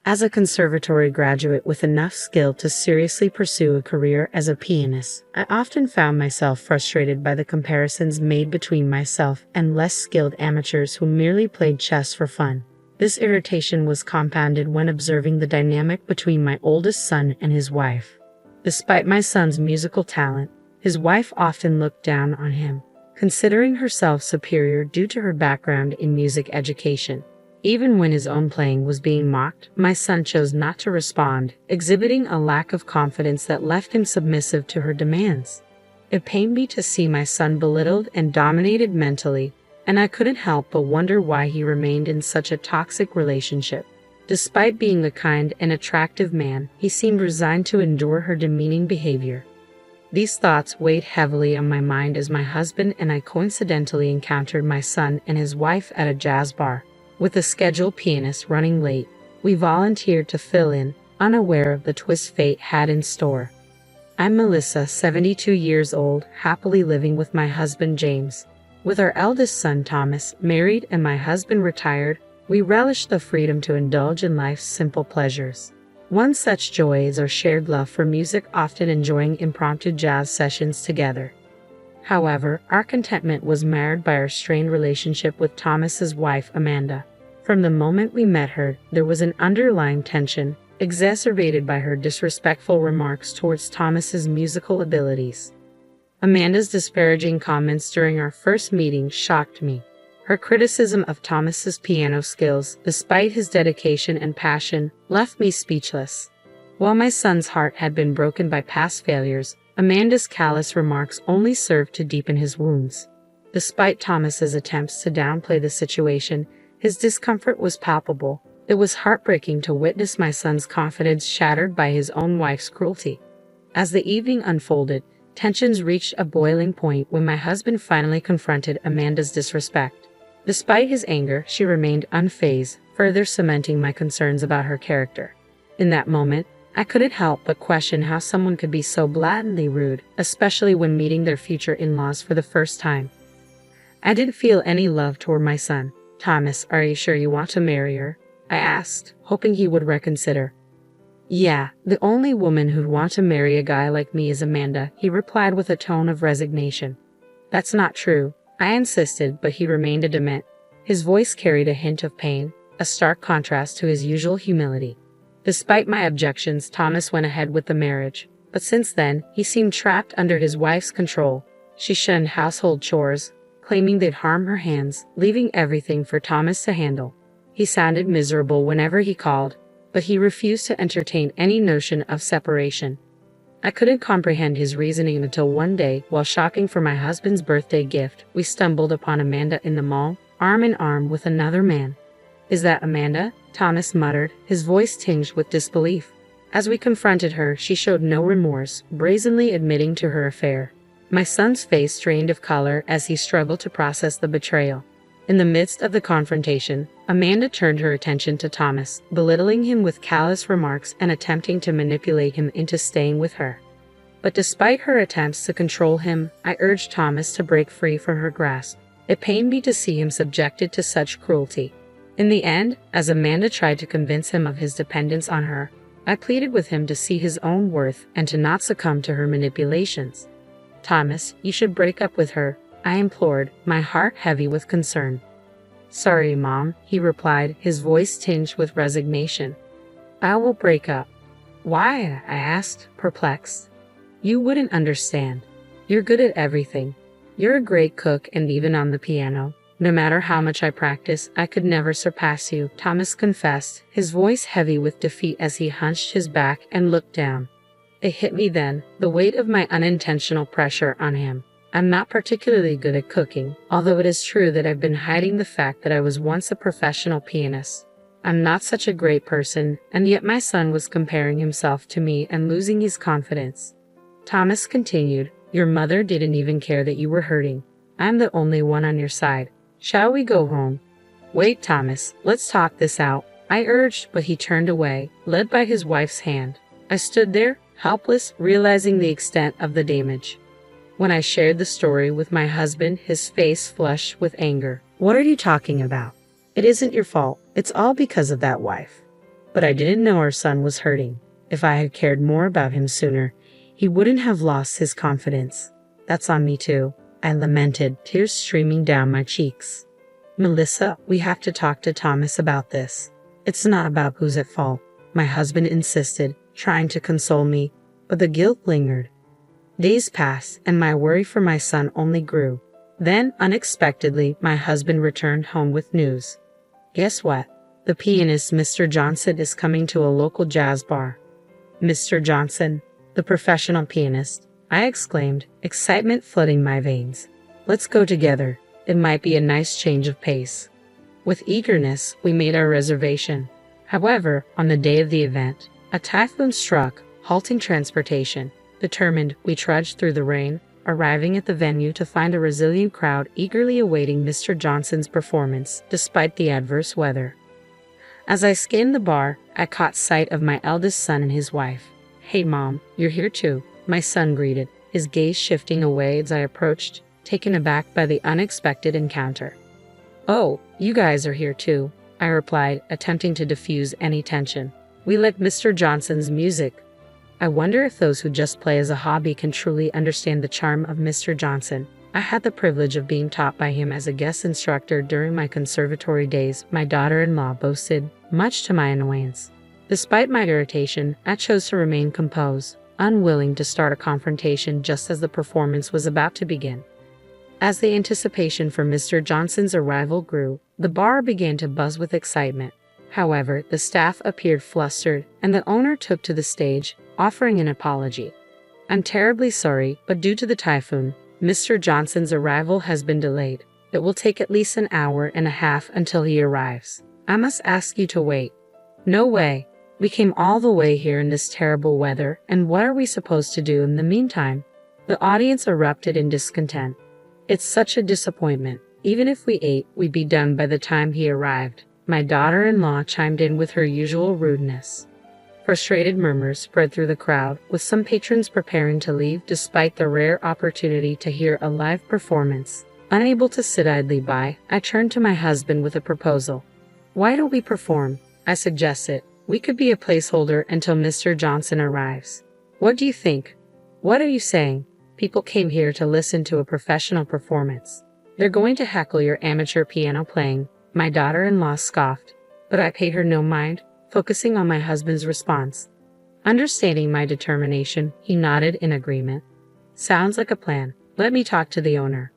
As a conservatory graduate with enough skill to seriously pursue a career as a pianist, I often found myself frustrated by the comparisons made between myself and less skilled amateurs who merely played chess for fun. This irritation was compounded when observing the dynamic between my oldest son and his wife. Despite my son's musical talent, his wife often looked down on him, considering herself superior due to her background in music education. Even when his own playing was being mocked, my son chose not to respond, exhibiting a lack of confidence that left him submissive to her demands. It pained me to see my son belittled and dominated mentally, and I couldn't help but wonder why he remained in such a toxic relationship. Despite being a kind and attractive man, he seemed resigned to endure her demeaning behavior. These thoughts weighed heavily on my mind as my husband and I coincidentally encountered my son and his wife at a jazz bar. With the scheduled pianist running late, we volunteered to fill in, unaware of the twist fate had in store. I'm Melissa, 72 years old, happily living with my husband James. With our eldest son Thomas, married, and my husband retired, we relish the freedom to indulge in life's simple pleasures. One such joy is our shared love for music, often enjoying impromptu jazz sessions together. However, our contentment was marred by our strained relationship with Thomas's wife, Amanda. From the moment we met her, there was an underlying tension, exacerbated by her disrespectful remarks towards Thomas's musical abilities. Amanda's disparaging comments during our first meeting shocked me. Her criticism of Thomas's piano skills, despite his dedication and passion, left me speechless. While my son's heart had been broken by past failures, Amanda's callous remarks only served to deepen his wounds. Despite Thomas's attempts to downplay the situation, his discomfort was palpable. It was heartbreaking to witness my son's confidence shattered by his own wife's cruelty. As the evening unfolded, tensions reached a boiling point when my husband finally confronted Amanda's disrespect. Despite his anger, she remained unfazed, further cementing my concerns about her character. In that moment, I couldn't help but question how someone could be so blatantly rude, especially when meeting their future in-laws for the first time. I didn't feel any love toward my son. "Thomas, are you sure you want to marry her?" I asked, hoping he would reconsider. "Yeah, the only woman who'd want to marry a guy like me is Amanda," he replied with a tone of resignation. "That's not true," I insisted, but he remained adamant. His voice carried a hint of pain, a stark contrast to his usual humility. Despite my objections, Thomas went ahead with the marriage, but since then, he seemed trapped under his wife's control. She shunned household chores, claiming they'd harm her hands, leaving everything for Thomas to handle. He sounded miserable whenever he called, but he refused to entertain any notion of separation. I couldn't comprehend his reasoning until one day, while shopping for my husband's birthday gift, we stumbled upon Amanda in the mall, arm in arm with another man. "Is that Amanda?" Thomas muttered, his voice tinged with disbelief. As we confronted her, she showed no remorse, brazenly admitting to her affair. My son's face drained of color as he struggled to process the betrayal. In the midst of the confrontation, Amanda turned her attention to Thomas, belittling him with callous remarks and attempting to manipulate him into staying with her. But despite her attempts to control him, I urged Thomas to break free from her grasp. It pained me to see him subjected to such cruelty. In the end, as Amanda tried to convince him of his dependence on her, I pleaded with him to see his own worth and to not succumb to her manipulations. "Thomas, you should break up with her," I implored, my heart heavy with concern. "Sorry, Mom," he replied, his voice tinged with resignation. "I will break up." "Why?" I asked, perplexed. "You wouldn't understand. You're good at everything. You're a great cook and even on the piano. No matter how much I practice, I could never surpass you," Thomas confessed, his voice heavy with defeat as he hunched his back and looked down. It hit me then, the weight of my unintentional pressure on him. I'm not particularly good at cooking, although it is true that I've been hiding the fact that I was once a professional pianist. I'm not such a great person, and yet my son was comparing himself to me and losing his confidence. Thomas continued, "Your mother didn't even care that you were hurting. I'm the only one on your side. Shall we go home?" "Wait, Thomas, let's talk this out," I urged, but he turned away, led by his wife's hand. I stood there, helpless, realizing the extent of the damage. When I shared the story with my husband, his face flushed with anger. "What are you talking about? It isn't your fault. It's all because of that wife." But I didn't know our son was hurting. If I had cared more about him sooner, he wouldn't have lost his confidence. That's on me too, I lamented, tears streaming down my cheeks. Melissa, we have to talk to Thomas about this. It's not about who's at fault, my husband insisted, trying to console me, but the guilt lingered. Days passed, and my worry for my son only grew. Then, unexpectedly, my husband returned home with news. Guess what? The pianist Mr. Johnson is coming to a local jazz bar. Mr. Johnson, the professional pianist, I exclaimed, excitement flooding my veins. Let's go together. It might be a nice change of pace. With eagerness, we made our reservation. However, on the day of the event, a typhoon struck, halting transportation. Determined, we trudged through the rain, arriving at the venue to find a resilient crowd eagerly awaiting Mr. Johnson's performance, despite the adverse weather. As I scanned the bar, I caught sight of my eldest son and his wife. Hey Mom, you're here too, my son greeted, his gaze shifting away as I approached, taken aback by the unexpected encounter. Oh, you guys are here too, I replied, attempting to diffuse any tension. We like Mr. Johnson's music. I wonder if those who just play as a hobby can truly understand the charm of Mr. Johnson. I had the privilege of being taught by him as a guest instructor during my conservatory days, my daughter-in-law boasted, much to my annoyance. Despite my irritation, I chose to remain composed, unwilling to start a confrontation just as the performance was about to begin. As the anticipation for Mr. Johnson's arrival grew, the bar began to buzz with excitement. However, the staff appeared flustered, and the owner took to the stage, offering an apology. I'm terribly sorry, but due to the typhoon, Mr. Johnson's arrival has been delayed. It will take at least an hour and a half until he arrives. I must ask you to wait. No way. We came all the way here in this terrible weather, and what are we supposed to do in the meantime? The audience erupted in discontent. It's such a disappointment. Even if we ate, we'd be done by the time he arrived. My daughter-in-law chimed in with her usual rudeness. Frustrated murmurs spread through the crowd, with some patrons preparing to leave despite the rare opportunity to hear a live performance. Unable to sit idly by, I turned to my husband with a proposal. Why don't we perform? I suggested. We could be a placeholder until Mr. Johnson arrives. What do you think? What are you saying? People came here to listen to a professional performance. They're going to heckle your amateur piano playing, my daughter-in-law scoffed, but I paid her no mind, focusing on my husband's response. Understanding my determination, he nodded in agreement. Sounds like a plan. Let me talk to the owner.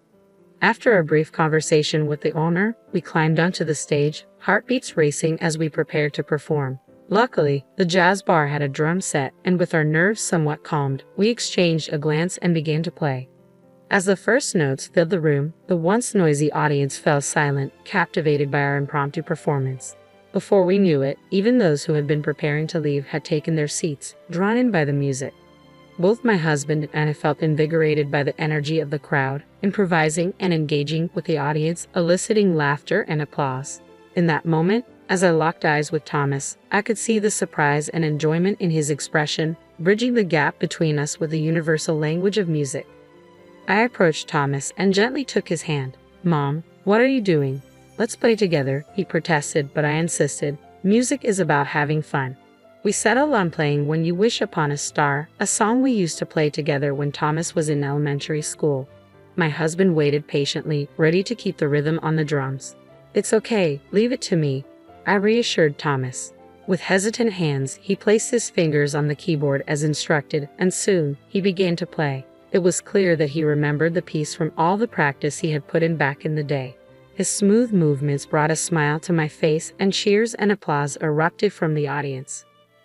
After a brief conversation with the owner, we climbed onto the stage, heartbeats racing as we prepared to perform. Luckily, the jazz bar had a drum set, and with our nerves somewhat calmed, we exchanged a glance and began to play. As the first notes filled the room, the once noisy audience fell silent, captivated by our impromptu performance. Before we knew it, even those who had been preparing to leave had taken their seats, drawn in by the music. Both my husband and I felt invigorated by the energy of the crowd, improvising and engaging with the audience, eliciting laughter and applause. In that moment, as I locked eyes with Thomas, I could see the surprise and enjoyment in his expression, bridging the gap between us with the universal language of music. I approached Thomas and gently took his hand. Mom, what are you doing? Let's play together, he protested, but I insisted. Music is about having fun. We settled on playing When You Wish Upon a Star, a song we used to play together when Thomas was in elementary school. My husband waited patiently, ready to keep the rhythm on the drums. It's okay, leave it to me, I reassured Thomas. With hesitant hands, he placed his fingers on the keyboard as instructed, and soon, he began to play. It was clear that he remembered the piece from all the practice he had put in back in the day. His smooth movements brought a smile to my face, and cheers and applause erupted from the audience.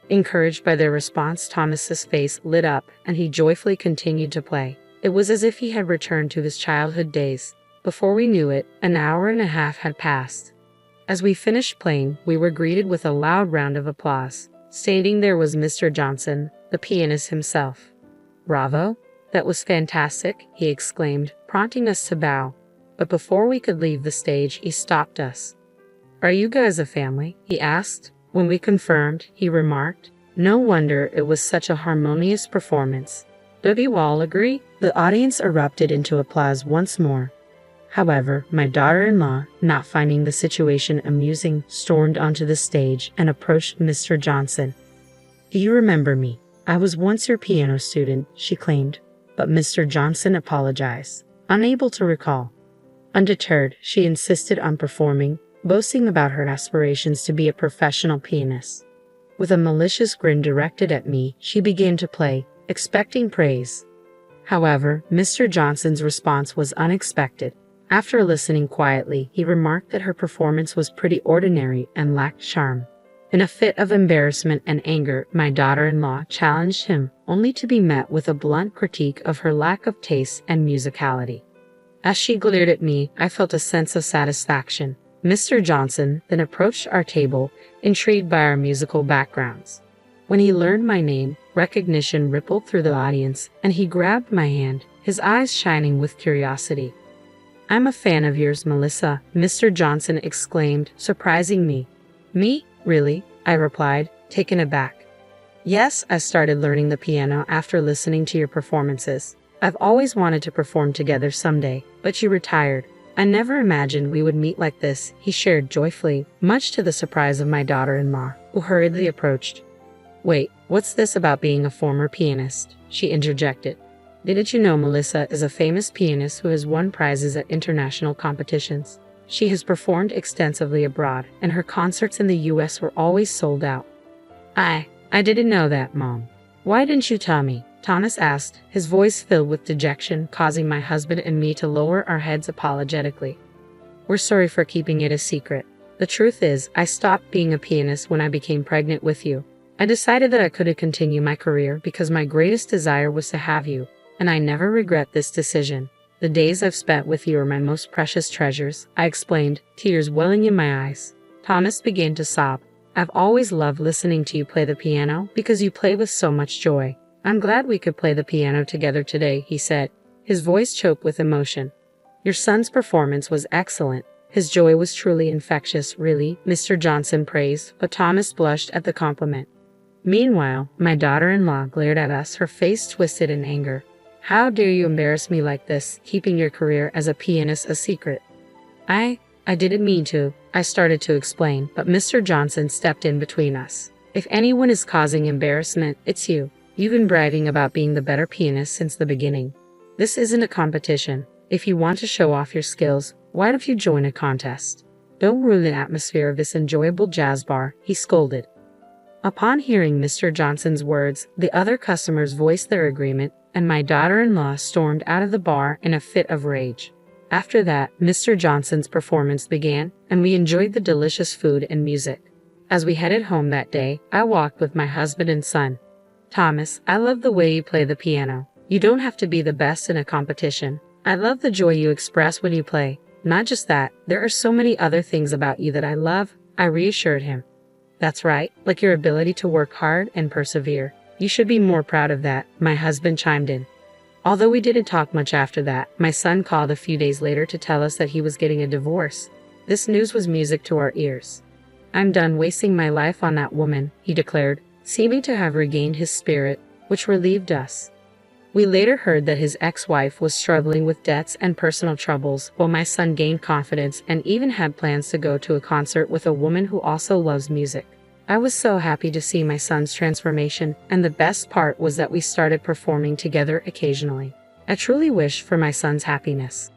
Encouraged by their response, Thomas's face lit up, and he joyfully continued to play. It was as if he had returned to his childhood days. Before we knew it, an hour and a half had passed. As we finished playing, we were greeted with a loud round of applause. Standing there was Mr. Johnson, the pianist himself. Bravo! That was fantastic, he exclaimed, prompting us to bow. But before we could leave the stage, he stopped us. Are you guys a family? He asked. When we confirmed, he remarked, no wonder it was such a harmonious performance. Don't you all agree? The audience erupted into applause once more. However, my daughter-in-law, not finding the situation amusing, stormed onto the stage and approached Mr. Johnson. "Do you remember me? I was once your piano student," she claimed, but Mr. Johnson apologized, unable to recall. Undeterred, she insisted on performing, boasting about her aspirations to be a professional pianist. With a malicious grin directed at me, she began to play, expecting praise. However, Mr. Johnson's response was unexpected. After listening quietly, he remarked that her performance was pretty ordinary and lacked charm. In a fit of embarrassment and anger, my daughter-in-law challenged him, only to be met with a blunt critique of her lack of taste and musicality. As she glared at me, I felt a sense of satisfaction. Mr. Johnson then approached our table, intrigued by our musical backgrounds. When he learned my name, recognition rippled through the audience, and he grabbed my hand, his eyes shining with curiosity. "I'm a fan of yours, Melissa," Mr. Johnson exclaimed, surprising me. "Me? Really?" I replied, taken aback. "Yes, I started learning the piano after listening to your performances. I've always wanted to perform together someday, but you retired. I never imagined we would meet like this," he shared joyfully, much to the surprise of my daughter-in-law, who hurriedly approached. "Wait, what's this about being a former pianist?" she interjected. "Didn't you know Melissa is a famous pianist who has won prizes at international competitions? She has performed extensively abroad, and her concerts in the US were always sold out." I didn't know that, Mom. Why didn't you tell me?" Thomas asked, his voice filled with dejection, causing my husband and me to lower our heads apologetically. "We're sorry for keeping it a secret. The truth is, I stopped being a pianist when I became pregnant with you. I decided that I couldn't continue my career because my greatest desire was to have you, and I never regret this decision. The days I've spent with you are my most precious treasures," I explained, tears welling in my eyes. Thomas began to sob. "I've always loved listening to you play the piano because you play with so much joy. I'm glad we could play the piano together today," he said, his voice choked with emotion. "Your son's performance was excellent. His joy was truly infectious, really," Mr. Johnson praised, but Thomas blushed at the compliment. Meanwhile, my daughter-in-law glared at us, her face twisted in anger. "How dare you embarrass me like this, keeping your career as a pianist a secret?" I didn't mean to," I started to explain, but Mr. Johnson stepped in between us. "If anyone is causing embarrassment, it's you. You've been bragging about being the better pianist since the beginning. This isn't a competition. If you want to show off your skills, why don't you join a contest? Don't ruin the atmosphere of this enjoyable jazz bar," he scolded. Upon hearing Mr. Johnson's words, the other customers voiced their agreement, and my daughter-in-law stormed out of the bar in a fit of rage. After that, Mr. Johnson's performance began, and we enjoyed the delicious food and music. As we headed home that day, I walked with my husband and son. "Thomas, I love the way you play the piano. You don't have to be the best in a competition. I love the joy you express when you play. Not just that, there are so many other things about you that I love," I reassured him. "That's right, like your ability to work hard and persevere. You should be more proud of that," my husband chimed in. Although we didn't talk much after that, my son called a few days later to tell us that he was getting a divorce. This news was music to our ears. "I'm done wasting my life on that woman," he declared, seeming to have regained his spirit, which relieved us. We later heard that his ex-wife was struggling with debts and personal troubles, while my son gained confidence and even had plans to go to a concert with a woman who also loves music. I was so happy to see my son's transformation, and the best part was that we started performing together occasionally. I truly wish for my son's happiness.